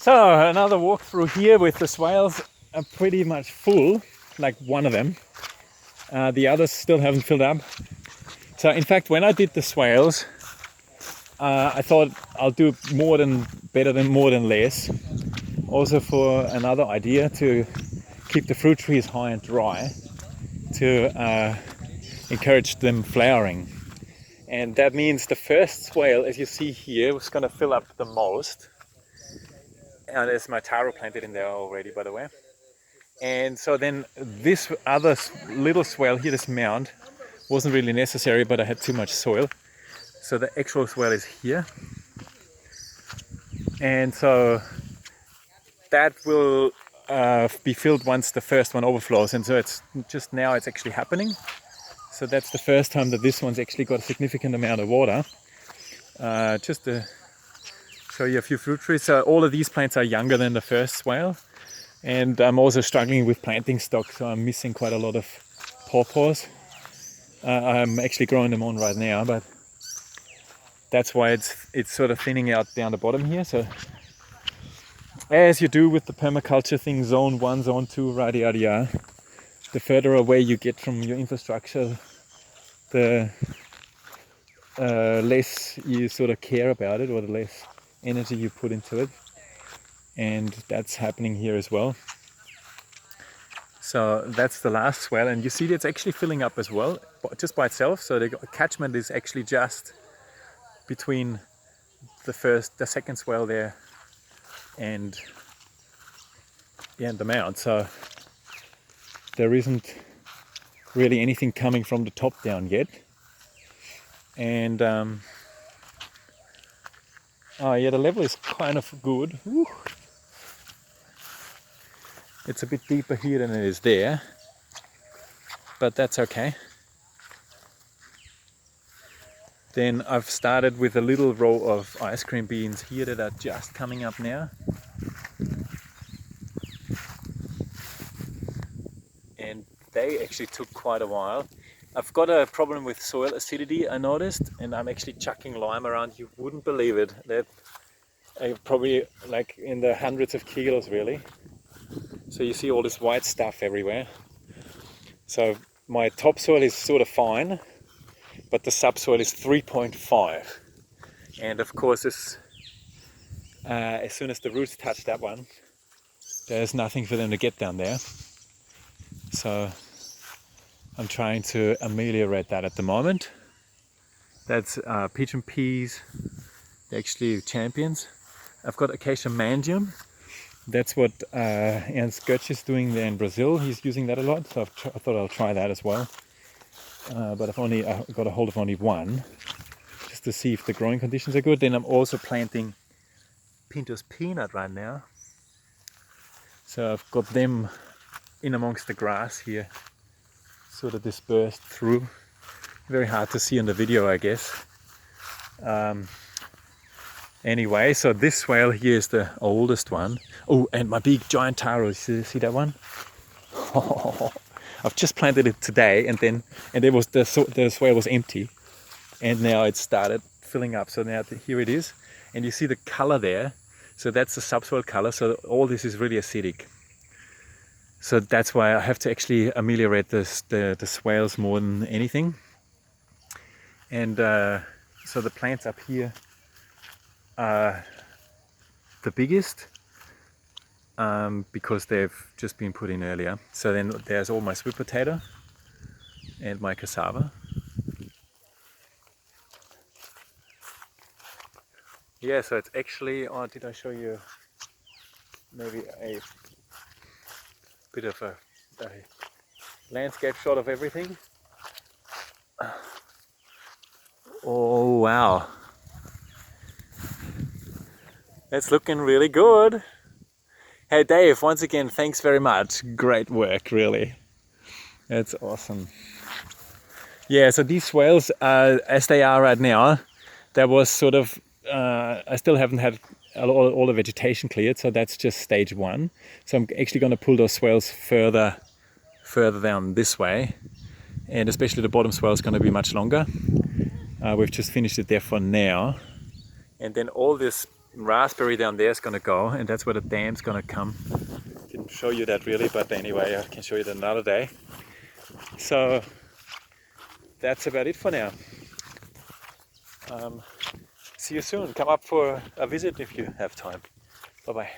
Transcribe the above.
So another walk through here with the swales are pretty much full, like one of them. The others still haven't filled up. So in fact, when I did the swales, I thought I'll do better than more than less. Also for another idea to keep the fruit trees high and dry, to encourage them flowering. And that means the first swale, as you see here, was going to fill up the most. And there's my taro planted in there already, by the way. And so then this other little swale here, this mound, wasn't really necessary, but I had too much soil. So the actual swale is here. And so that will be filled once the first one overflows. And so it's just now it's actually happening. So that's the first time that this one's actually got a significant amount of water. Just to show you a few fruit trees. So all of these plants are younger than the first swale. And I'm also struggling with planting stock, so I'm missing quite a lot of pawpaws. I'm actually growing them on right now, but that's why it's sort of thinning out down the bottom here. So as you do with the permaculture thing, zone 1, zone 2, yada yada yada, the further away you get from your infrastructure, the less you sort of care about it, or the less energy you put into it. And that's happening here as well. So that's the last swale, and you see it's actually filling up as well, just by itself. So the catchment is actually just between the second swale there and the mound. So there isn't really anything coming from the top down yet. And oh yeah, the level is kind of good. Woo. It's a bit deeper here than it is there, but that's okay. Then I've started with a little row of ice cream beans here that are just coming up now. And they actually took quite a while. I've got a problem with soil acidity, I noticed, and I'm actually chucking lime around. You wouldn't believe it. That probably like in the hundreds of kilos really. So you see all this white stuff everywhere. So my topsoil is sort of fine, but the subsoil is 3.5. And of course, as soon as the roots touch that one, there's nothing for them to get down there. So I'm trying to ameliorate that at the moment. That's pigeon peas, they're actually champions. I've got Acacia mangium. That's what Ernst Götz is doing there in Brazil. He's using that a lot, so I thought I'll try that as well. But I've got a hold of only one, just to see if the growing conditions are good. Then I'm also planting Pinto's peanut right now. So I've got them in amongst the grass here, sort of dispersed through. Very hard to see in the video, I guess. Anyway, so this swale here is the oldest one. Oh, and my big giant taro, see that one? I've just planted it today, and it was the swale was empty, and now it started filling up. So now here it is, and you see the color there. So that's the subsoil color. So all this is really acidic. So that's why I have to actually ameliorate the swales more than anything. And so the plants up here are the biggest because they've just been put in earlier. So then there's all my sweet potato and my cassava. Yeah, so it's actually, did I show you maybe a bit of a landscape shot of everything? Oh wow, it's looking really good. Hey Dave, once again, thanks very much. Great work, really. That's awesome. Yeah, so these swales, as they are right now, that was sort of, I still haven't had all the vegetation cleared, so that's just stage 1. So I'm actually going to pull those swales further down this way, and especially the bottom swale is going to be much longer. We've just finished it there for now. And then all this raspberry down there is gonna go, and that's where the dam's gonna come. Didn't show you that really, but anyway, I can show you that another day. So that's about it for now. See you soon. Come up for a visit if you have time. Bye bye.